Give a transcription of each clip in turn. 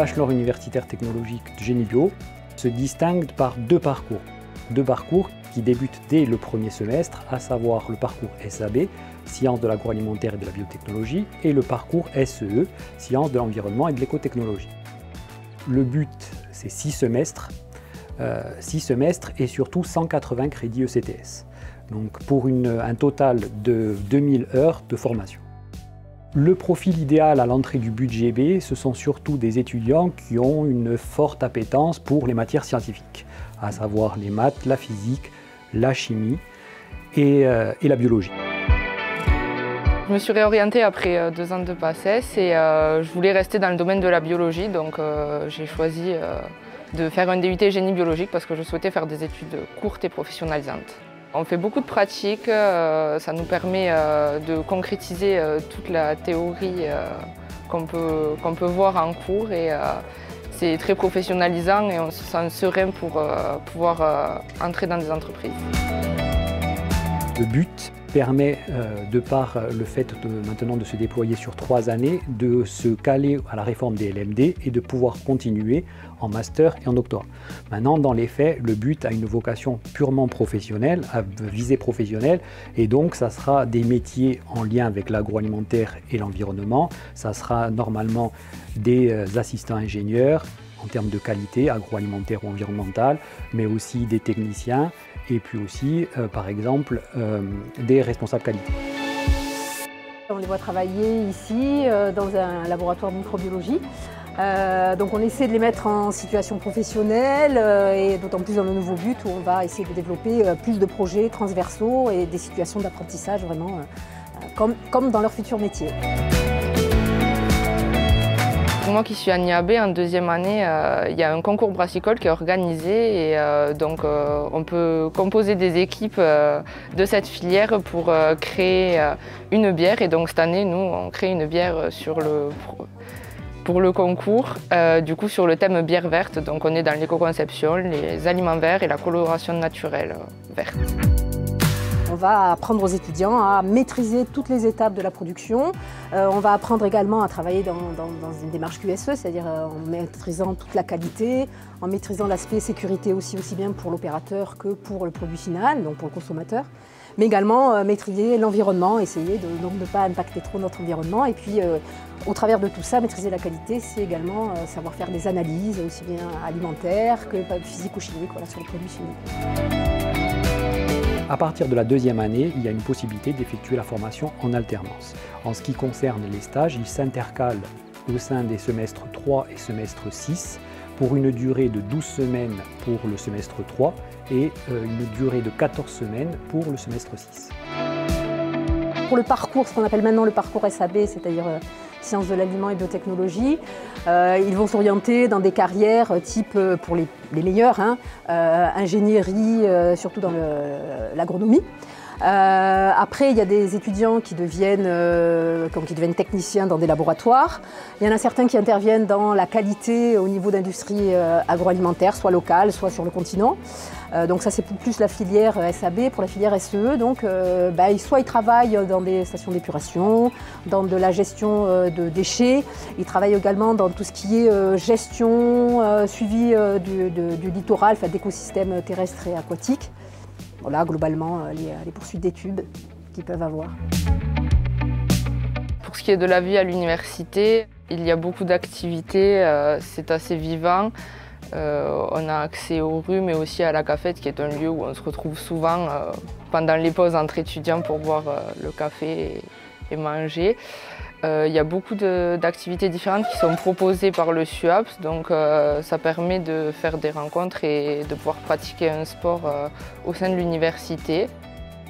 bachelor universitaire technologique de génie bio se distingue par deux parcours. Deux parcours qui débutent dès le premier semestre, à savoir le parcours SAB, Sciences de l'agroalimentaire et de la biotechnologie, et le parcours SEE, Sciences de l'environnement et de l'écotechnologie. Le but, c'est 6 semestres et surtout 180 crédits ECTS, donc pour un total de 2000 heures de formation. Le profil idéal à l'entrée du budget B, ce sont surtout des étudiants qui ont une forte appétence pour les matières scientifiques, à savoir les maths, la physique, la chimie et la biologie. Je me suis réorientée après 2 ans de PACES et je voulais rester dans le domaine de la biologie, donc j'ai choisi de faire un DUT génie biologique parce que je souhaitais faire des études courtes et professionnalisantes. On fait beaucoup de pratiques, ça nous permet de concrétiser toute la théorie qu'on peut voir en cours et c'est très professionnalisant et on se sent serein pour pouvoir entrer dans des entreprises. Le but permet, de par le fait maintenant de se déployer sur 3 années, de se caler à la réforme des LMD et de pouvoir continuer en master et en doctorat. Maintenant, dans les faits, le but a une vocation purement professionnelle, à visée professionnelle, et donc ça sera des métiers en lien avec l'agroalimentaire et l'environnement. Ça sera normalement des assistants ingénieurs en termes de qualité agroalimentaire ou environnementale, mais aussi des techniciens et puis aussi, par exemple, des responsables qualité. On les voit travailler ici dans un laboratoire de microbiologie. Donc on essaie de les mettre en situation professionnelle et d'autant plus dans le nouveau but où on va essayer de développer plus de projets transversaux et des situations d'apprentissage vraiment comme dans leur futur métier. Moi qui suis à NIAB, en 2e année, il y a un concours brassicole qui est organisé et donc on peut composer des équipes de cette filière pour créer une bière. Et donc cette année, nous, on crée une bière pour le concours, du coup sur le thème bière verte. Donc on est dans l'éco-conception, les aliments verts et la coloration naturelle verte. On va apprendre aux étudiants à maîtriser toutes les étapes de la production. On va apprendre également à travailler dans une démarche QSE, c'est-à-dire en maîtrisant toute la qualité, en maîtrisant l'aspect sécurité aussi bien pour l'opérateur que pour le produit final, donc pour le consommateur. Mais également maîtriser l'environnement, essayer de ne pas impacter trop notre environnement. Et puis au travers de tout ça, maîtriser la qualité, c'est également savoir faire des analyses aussi bien alimentaires que physiques ou chimiques sur les produits finis. À partir de la 2e année, il y a une possibilité d'effectuer la formation en alternance. En ce qui concerne les stages, ils s'intercalent au sein des semestres 3 et semestre 6 pour une durée de 12 semaines pour le semestre 3 et une durée de 14 semaines pour le semestre 6. Pour le parcours, ce qu'on appelle maintenant le parcours SAB, c'est-à-dire Sciences de l'aliment et biotechnologie, ils vont s'orienter dans des carrières type, pour les meilleurs, ingénierie, surtout dans l'agronomie. Après, il y a des étudiants qui deviennent techniciens dans des laboratoires. Il y en a certains qui interviennent dans la qualité au niveau d'industrie agroalimentaire, soit locale, soit sur le continent. Donc ça, c'est plus la filière SAB. Pour la filière SEE, donc, soit ils travaillent dans des stations d'épuration, dans de la gestion de déchets. Ils travaillent également dans tout ce qui est gestion, suivi du littoral, d'écosystèmes terrestres et aquatiques. Voilà, globalement, les poursuites d'études qu'ils peuvent avoir. Pour ce qui est de la vie à l'université, il y a beaucoup d'activités, c'est assez vivant. On a accès aux rues, mais aussi à la cafette, qui est un lieu où on se retrouve souvent pendant les pauses entre étudiants pour boire le café et manger. Il y a beaucoup d'activités différentes qui sont proposées par le SUAPS, donc ça permet de faire des rencontres et de pouvoir pratiquer un sport au sein de l'université.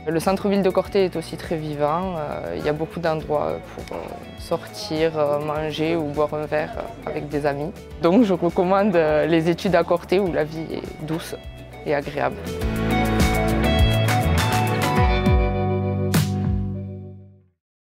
Le centre-ville de Corté est aussi très vivant, il y a beaucoup d'endroits pour sortir, manger ou boire un verre avec des amis. Donc je recommande les études à Corté où la vie est douce et agréable.